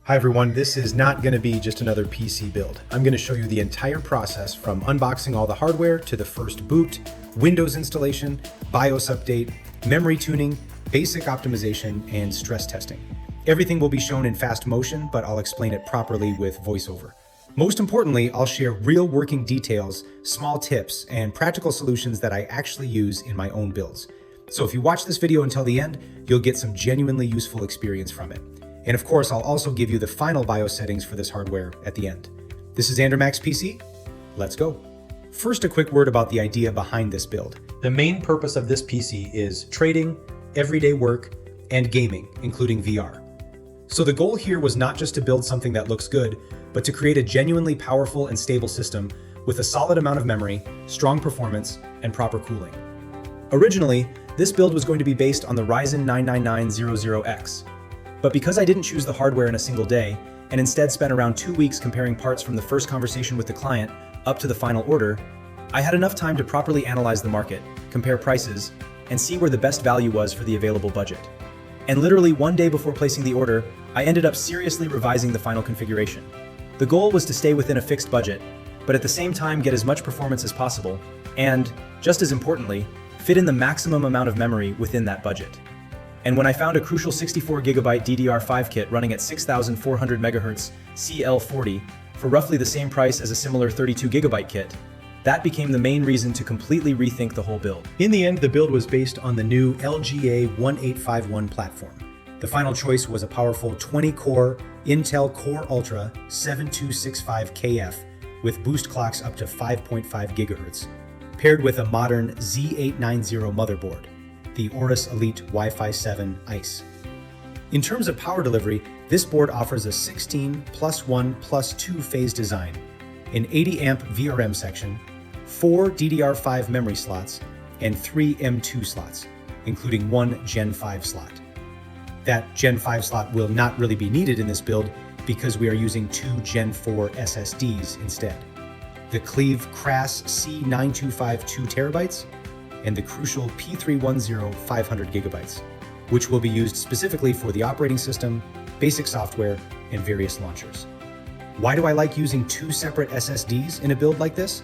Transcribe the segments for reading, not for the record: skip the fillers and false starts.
Hi everyone, this is not going to be just another PC build. I'm going to show you the entire process from unboxing all the hardware to the first boot, Windows installation, BIOS update, memory tuning, basic optimization, and stress testing. Everything will be shown in fast motion, but I'll explain it properly with voiceover. Most importantly, I'll share real working details, small tips, and practical solutions that I actually use in my own builds. So if you watch this video until the end, you'll get some genuinely useful experience from it. And of course, I'll also give you the final BIOS settings for this hardware at the end. This is Max PC. Let's go. First, a quick word about the idea behind this build. The main purpose of this PC is trading, everyday work, and gaming, including VR. So the goal here was not just to build something that looks good, but to create a genuinely powerful and stable system with a solid amount of memory, strong performance, and proper cooling. Originally, this build was going to be based on the Ryzen 99900X. But because I didn't choose the hardware in a single day, and instead spent around 2 weeks comparing parts from the first conversation with the client up to the final order, I had enough time to properly analyze the market, compare prices, and see where the best value was for the available budget. And literally 1 day before placing the order, I ended up seriously revising the final configuration. The goal was to stay within a fixed budget, but at the same time get as much performance as possible, and, just as importantly, fit in the maximum amount of memory within that budget. And when I found a crucial 64GB DDR5 kit running at 6400 MHz CL40 for roughly the same price as a similar 32GB kit, that became the main reason to completely rethink the whole build. In the end, the build was based on the new LGA 1851 platform. The final choice was a powerful 20-core Intel Core Ultra 7265KF with boost clocks up to 5.5 GHz, paired with a modern Z890 motherboard, the Aorus Elite Wi-Fi 7 ICE. In terms of power delivery, this board offers a 16+1+2 phase design, an 80 amp VRM section, 4 DDR5 memory slots, and 3 M2 slots, including 1 Gen 5 slot. That Gen 5 slot will not really be needed in this build because we are using 2 Gen 4 SSDs instead. The Cleve Crass C925 2TB, and the crucial P310 500GB, which will be used specifically for the operating system, basic software, and various launchers. Why do I like using 2 separate SSDs in a build like this?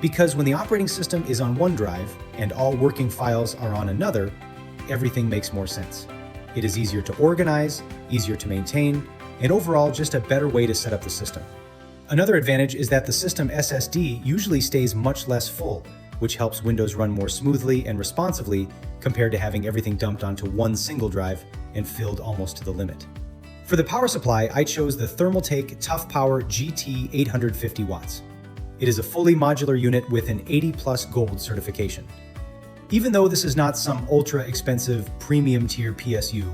Because when the operating system is on one drive and all working files are on another, everything makes more sense. It is easier to organize, easier to maintain, and overall just a better way to set up the system. Another advantage is that the system SSD usually stays much less full, which helps Windows run more smoothly and responsively compared to having everything dumped onto one single drive and filled almost to the limit. For the power supply, I chose the Thermaltake Tough Power GT 850 watts. It is a fully modular unit with an 80+ gold certification. Even though this is not some ultra expensive premium tier PSU,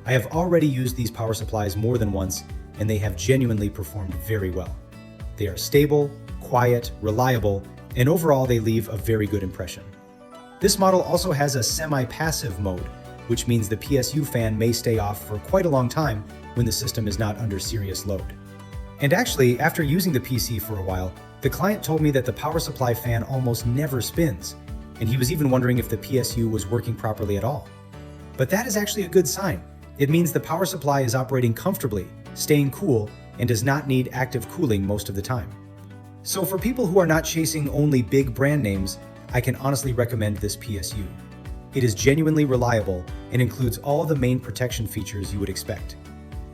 I have already used these power supplies more than once, and they have genuinely performed very well. They are stable, quiet, reliable, and overall they leave a very good impression. This model also has a semi-passive mode, which means the PSU fan may stay off for quite a long time when the system is not under serious load. And actually, after using the PC for a while, the client told me that the power supply fan almost never spins, and he was even wondering if the PSU was working properly at all. But that is actually a good sign. It means the power supply is operating comfortably, staying cool, and does not need active cooling most of the time. So for people who are not chasing only big brand names, I can honestly recommend this PSU. It is genuinely reliable and includes all the main protection features you would expect.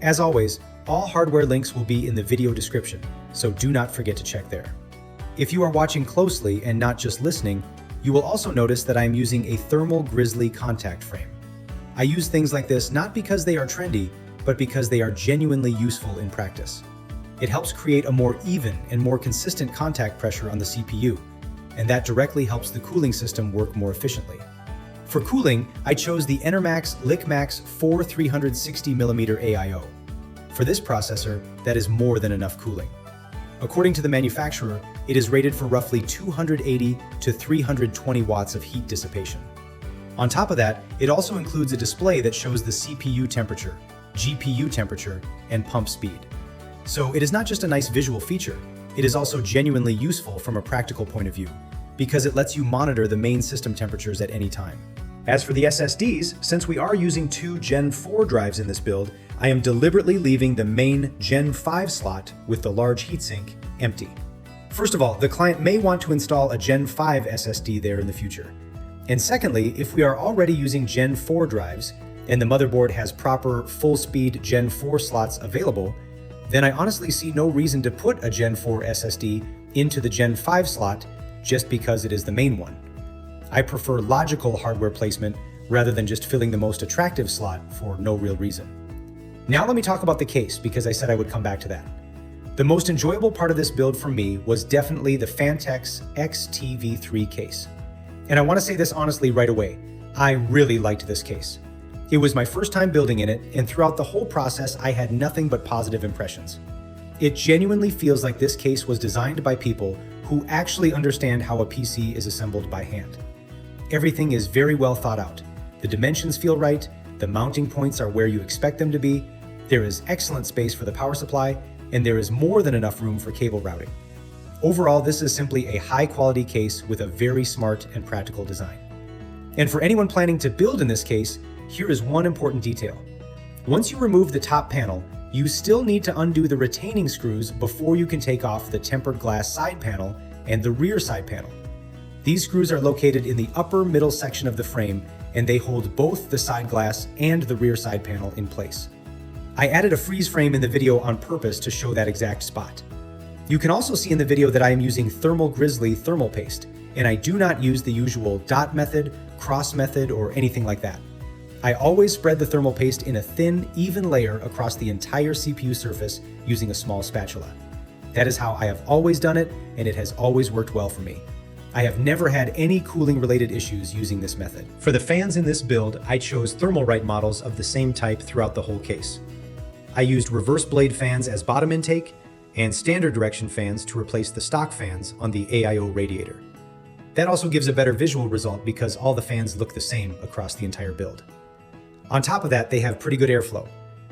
As always, all hardware links will be in the video description, so do not forget to check there. If you are watching closely and not just listening, you will also notice that I am using a thermal grizzly contact frame. I use things like this not because they are trendy, but because they are genuinely useful in practice. It helps create a more even and more consistent contact pressure on the CPU, and that directly helps the cooling system work more efficiently. For cooling, I chose the Enermax LickMax 4 360mm AIO. For this processor, that is more than enough cooling. According to the manufacturer, it is rated for roughly 280 to 320 watts of heat dissipation. On top of that, it also includes a display that shows the CPU temperature, GPU temperature, and pump speed. So it is not just a nice visual feature, it is also genuinely useful from a practical point of view, because it lets you monitor the main system temperatures at any time. As for the SSDs, since we are using two Gen 4 drives in this build, I am deliberately leaving the main Gen 5 slot with the large heatsink empty. First of all, the client may want to install a Gen 5 SSD there in the future. And secondly, if we are already using Gen 4 drives and the motherboard has proper full-speed Gen 4 slots available, then I honestly see no reason to put a Gen 4 SSD into the Gen 5 slot just because it is the main one. I prefer logical hardware placement rather than just filling the most attractive slot for no real reason. Now let me talk about the case, because I said I would come back to that. The most enjoyable part of this build for me was definitely the Phanteks XT V3 case. And I want to say this honestly right away, I really liked this case. It was my first time building in it, and throughout the whole process I had nothing but positive impressions. It genuinely feels like this case was designed by people who actually understand how a PC is assembled by hand. Everything is very well thought out. The dimensions feel right, the mounting points are where you expect them to be, there is excellent space for the power supply, and there is more than enough room for cable routing. Overall, this is simply a high-quality case with a very smart and practical design. And for anyone planning to build in this case, here is one important detail. Once you remove the top panel, you still need to undo the retaining screws before you can take off the tempered glass side panel and the rear side panel. These screws are located in the upper middle section of the frame, and they hold both the side glass and the rear side panel in place. I added a freeze frame in the video on purpose to show that exact spot. You can also see in the video that I am using Thermal Grizzly thermal paste, and I do not use the usual dot method, cross method, or anything like that. I always spread the thermal paste in a thin, even layer across the entire CPU surface using a small spatula. That is how I have always done it, and it has always worked well for me. I have never had any cooling related issues using this method. For the fans in this build, I chose Thermalright models of the same type throughout the whole case. I used reverse blade fans as bottom intake and standard direction fans to replace the stock fans on the AIO radiator. That also gives a better visual result because all the fans look the same across the entire build. On top of that, they have pretty good airflow.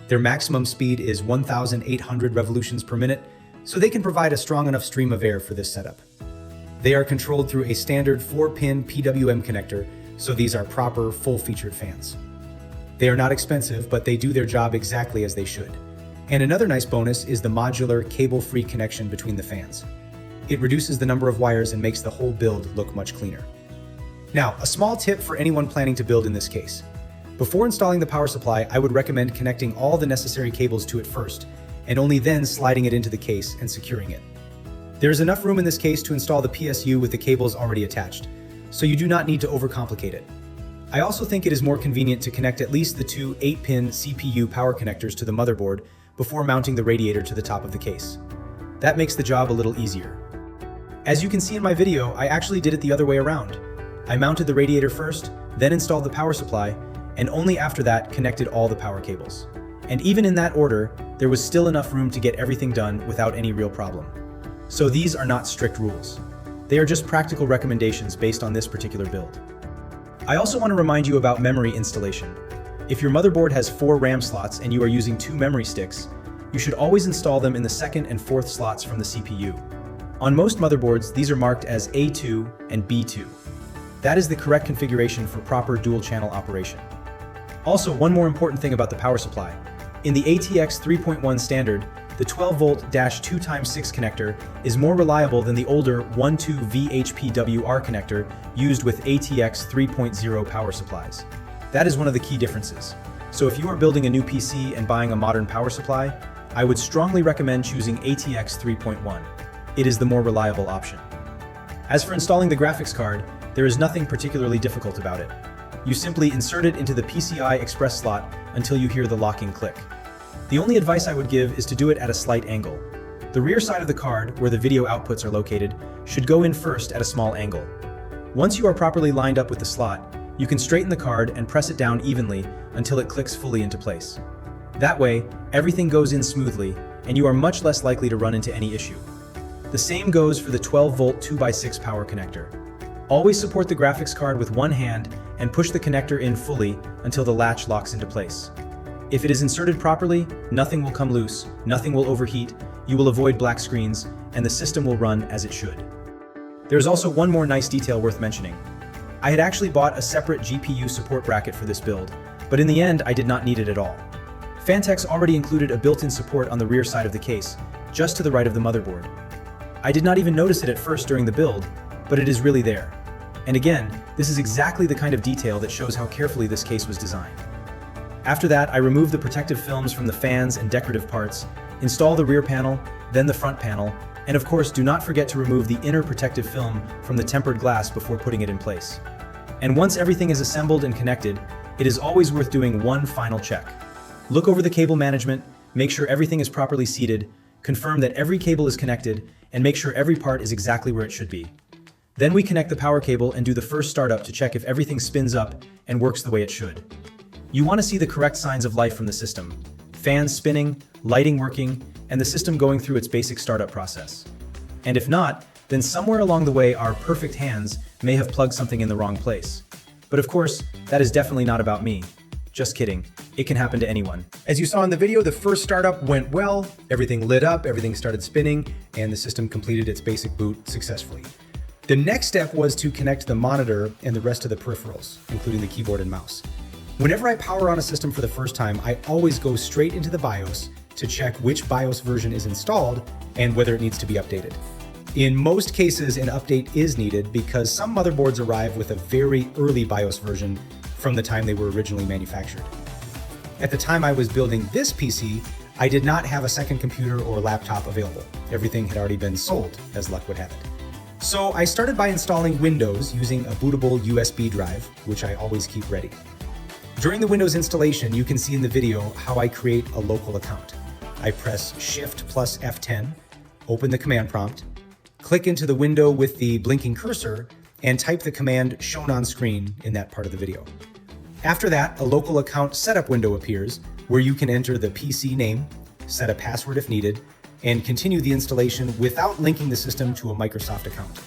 Their maximum speed is 1,800 revolutions per minute, so they can provide a strong enough stream of air for this setup. They are controlled through a standard 4-pin PWM connector, so these are proper, full-featured fans. They are not expensive, but they do their job exactly as they should. And another nice bonus is the modular, cable-free connection between the fans. It reduces the number of wires and makes the whole build look much cleaner. Now, a small tip for anyone planning to build in this case. Before installing the power supply, I would recommend connecting all the necessary cables to it first, and only then sliding it into the case and securing it. There is enough room in this case to install the PSU with the cables already attached, so you do not need to overcomplicate it. I also think it is more convenient to connect at least the two 8-pin CPU power connectors to the motherboard before mounting the radiator to the top of the case. That makes the job a little easier. As you can see in my video, I actually did it the other way around. I mounted the radiator first, then installed the power supply, and only after that connected all the power cables. And even in that order, there was still enough room to get everything done without any real problem. So these are not strict rules. They are just practical recommendations based on this particular build. I also want to remind you about memory installation. If your motherboard has 4 RAM slots and you are using 2 memory sticks, you should always install them in the 2nd and 4th slots from the CPU. On most motherboards, these are marked as A2 and B2. That is the correct configuration for proper dual-channel operation. Also, one more important thing about the power supply. In the RTX 3.1 standard, the 12-volt 2x6 connector is more reliable than the older 1.2 VHPWR connector used with RTX 3.0 power supplies. That is one of the key differences. So if you are building a new PC and buying a modern power supply, I would strongly recommend choosing RTX 3.1. It is the more reliable option. As for installing the graphics card, there is nothing particularly difficult about it. You simply insert it into the PCI Express slot until you hear the locking click. The only advice I would give is to do it at a slight angle. The rear side of the card, where the video outputs are located, should go in first at a small angle. Once you are properly lined up with the slot, you can straighten the card and press it down evenly until it clicks fully into place. That way, everything goes in smoothly, and you are much less likely to run into any issue. The same goes for the 12-volt 2x6 power connector. Always support the graphics card with one hand and push the connector in fully until the latch locks into place. If it is inserted properly, nothing will come loose, nothing will overheat, you will avoid black screens, and the system will run as it should. There's also one more nice detail worth mentioning. I had actually bought a separate GPU support bracket for this build, but in the end I did not need it at all. Phanteks already included a built-in support on the rear side of the case, just to the right of the motherboard. I did not even notice it at first during the build, but it is really there. And again, this is exactly the kind of detail that shows how carefully this case was designed. After that, I removed the protective films from the fans and decorative parts, install the rear panel, then the front panel, and of course do not forget to remove the inner protective film from the tempered glass before putting it in place. And once everything is assembled and connected, it is always worth doing one final check. Look over the cable management, make sure everything is properly seated, confirm that every cable is connected, and make sure every part is exactly where it should be. Then we connect the power cable and do the first startup to check if everything spins up and works the way it should. You want to see the correct signs of life from the system: fans spinning, lighting working, and the system going through its basic startup process. And if not, then somewhere along the way our perfect hands may have plugged something in the wrong place. But of course, that is definitely not about me. Just kidding. It can happen to anyone. As you saw in the video, the first startup went well, everything lit up, everything started spinning, and the system completed its basic boot successfully. The next step was to connect the monitor and the rest of the peripherals, including the keyboard and mouse. Whenever I power on a system for the first time, I always go straight into the BIOS to check which BIOS version is installed and whether it needs to be updated. In most cases, an update is needed because some motherboards arrive with a very early BIOS version from the time they were originally manufactured. At the time I was building this PC, I did not have a second computer or laptop available. Everything had already been sold, as luck would have it. So I started by installing Windows using a bootable USB drive, which I always keep ready. During the Windows installation, you can see in the video how I create a local account. I press Shift plus F10, open the command prompt, click into the window with the blinking cursor, and type the command shown on screen in that part of the video. After that, a local account setup window appears where you can enter the PC name, set a password if needed, and continue the installation without linking the system to a Microsoft account.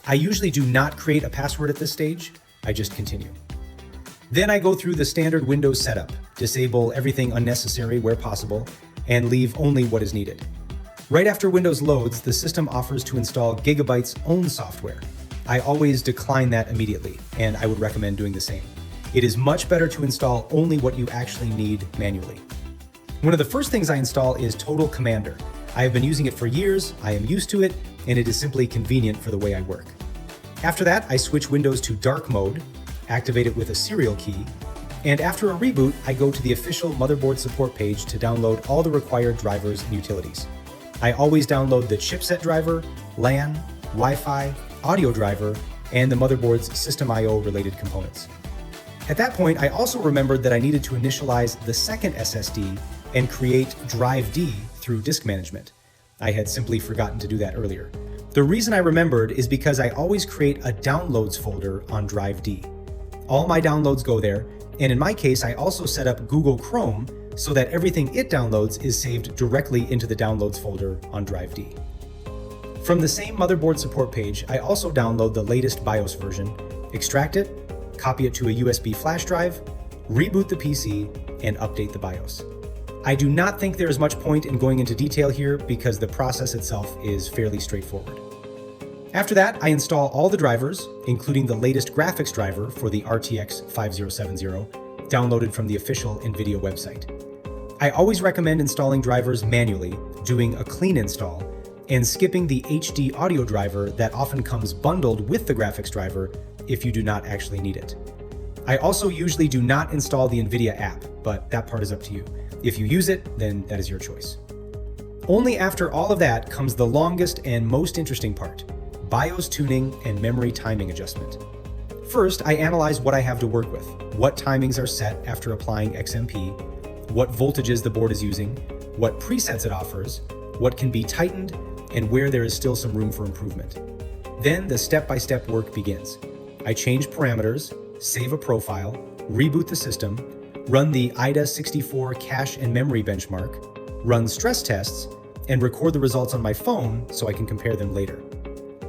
I usually do not create a password at this stage, I just continue. Then I go through the standard Windows setup, disable everything unnecessary where possible, and leave only what is needed. Right after Windows loads, the system offers to install Gigabyte's own software. I always decline that immediately, and I would recommend doing the same. It is much better to install only what you actually need manually. One of the first things I install is Total Commander. I have been using it for years, I am used to it, and it is simply convenient for the way I work. After that, I switch Windows to dark mode, activate it with a serial key, and after a reboot, I go to the official motherboard support page to download all the required drivers and utilities. I always download the chipset driver, LAN, Wi-Fi, audio driver, and the motherboard's System I/O related components. At that point, I also remembered that I needed to initialize the second SSD and create Drive D through disk management. I had simply forgotten to do that earlier. The reason I remembered is because I always create a downloads folder on Drive D. All my downloads go there, and in my case, I also set up Google Chrome so that everything it downloads is saved directly into the downloads folder on Drive D. From the same motherboard support page, I also download the latest BIOS version, extract it, copy it to a USB flash drive, reboot the PC, and update the BIOS. I do not think there is much point in going into detail here because the process itself is fairly straightforward. After that, I install all the drivers, including the latest graphics driver for the RTX 5070, downloaded from the official NVIDIA website. I always recommend installing drivers manually, doing a clean install, and skipping the HD audio driver that often comes bundled with the graphics driver if you do not actually need it. I also usually do not install the NVIDIA app, but that part is up to you. If you use it, then that is your choice. Only after all of that comes the longest and most interesting part: BIOS tuning and memory timing adjustment. First, I analyze what I have to work with, what timings are set after applying XMP, what voltages the board is using, what presets it offers, what can be tightened, and where there is still some room for improvement. Then the step-by-step work begins. I change parameters, save a profile, reboot the system, run the IDA64 cache and memory benchmark, run stress tests, and record the results on my phone so I can compare them later.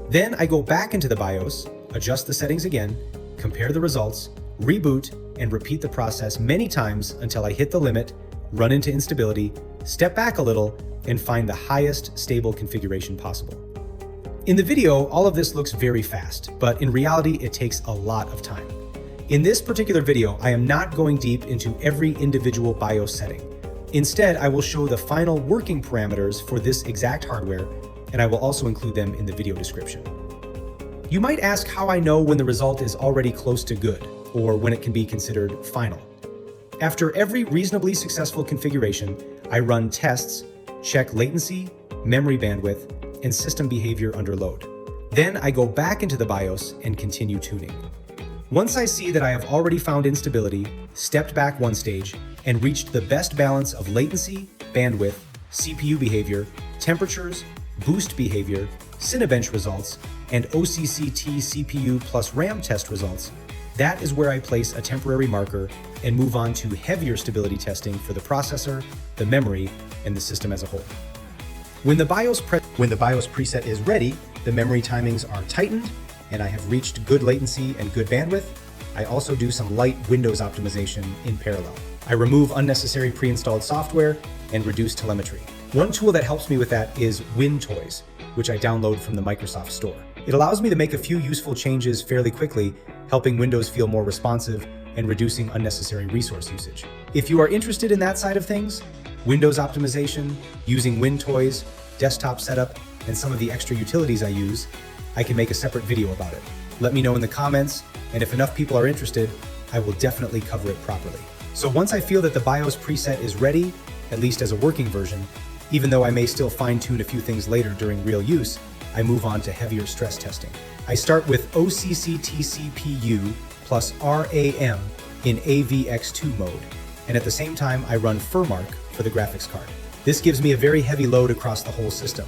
Then I go back into the BIOS, adjust the settings again, compare the results, reboot, and repeat the process many times until I hit the limit, run into instability, step back a little, and find the highest stable configuration possible. In the video, all of this looks very fast, but in reality, it takes a lot of time. In this particular video, I am not going deep into every individual BIOS setting. Instead, I will show the final working parameters for this exact hardware, and I will also include them in the video description. You might ask how I know when the result is already close to good, or when it can be considered final. After every reasonably successful configuration, I run tests, check latency, memory bandwidth, and system behavior under load. Then I go back into the BIOS and continue tuning. Once I see that I have already found instability, stepped back one stage, and reached the best balance of latency, bandwidth, CPU behavior, temperatures, boost behavior, Cinebench results, and OCCT CPU plus RAM test results, that is where I place a temporary marker and move on to heavier stability testing for the processor, the memory, and the system as a whole. When the BIOS preset is ready, the memory timings are tightened, and I have reached good latency and good bandwidth. I also do some light Windows optimization in parallel. I remove unnecessary pre-installed software and reduce telemetry. One tool that helps me with that is WinToys, which I download from the Microsoft Store. It allows me to make a few useful changes fairly quickly, helping Windows feel more responsive and reducing unnecessary resource usage. If you are interested in that side of things, Windows optimization, using WinToys, desktop setup, and some of the extra utilities I use, I can make a separate video about it. Let me know in the comments, and if enough people are interested, I will definitely cover it properly. So once I feel that the BIOS preset is ready, at least as a working version, even though I may still fine-tune a few things later during real use, I move on to heavier stress testing. I start with OCCT CPU plus RAM in AVX2 mode, and at the same time I run FurMark for the graphics card. This gives me a very heavy load across the whole system,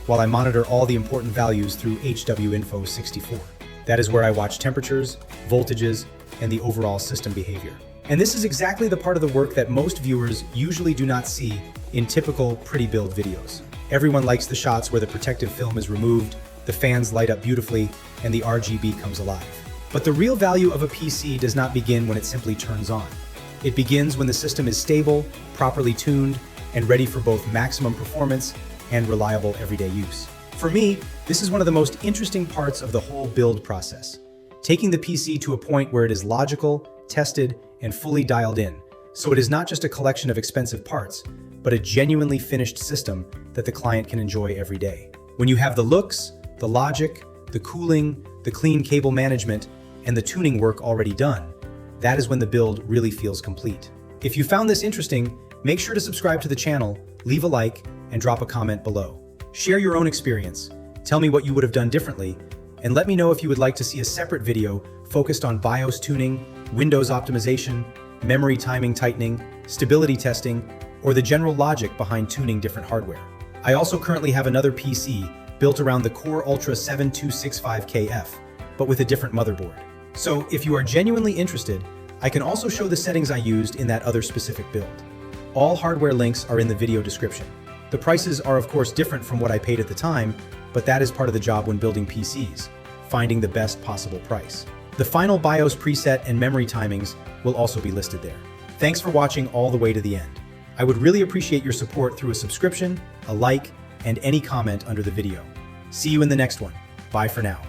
while I monitor all the important values through HWinfo 64. That is where I watch temperatures, voltages, and the overall system behavior. And this is exactly the part of the work that most viewers usually do not see in typical pretty build videos. Everyone likes the shots where the protective film is removed, the fans light up beautifully, and the RGB comes alive. But the real value of a PC does not begin when it simply turns on. It begins when the system is stable, properly tuned, and ready for both maximum performance and reliable everyday use. For me, this is one of the most interesting parts of the whole build process. Taking the PC to a point where it is logical, tested, and fully dialed in, so it is not just a collection of expensive parts, but a genuinely finished system that the client can enjoy every day. When you have the looks, the logic, the cooling, the clean cable management, and the tuning work already done, that is when the build really feels complete. If you found this interesting, make sure to subscribe to the channel, leave a like, and drop a comment below. Share your own experience, tell me what you would have done differently, and let me know if you would like to see a separate video focused on BIOS tuning, Windows optimization, memory timing tightening, stability testing, or the general logic behind tuning different hardware. I also currently have another PC built around the Core Ultra 7265KF, but with a different motherboard. So if you are genuinely interested, I can also show the settings I used in that other specific build. All hardware links are in the video description. The prices are of course different from what I paid at the time, but that is part of the job when building PCs, finding the best possible price. The final BIOS preset and memory timings will also be listed there. Thanks for watching all the way to the end. I would really appreciate your support through a subscription, a like, and any comment under the video. See you in the next one. Bye for now.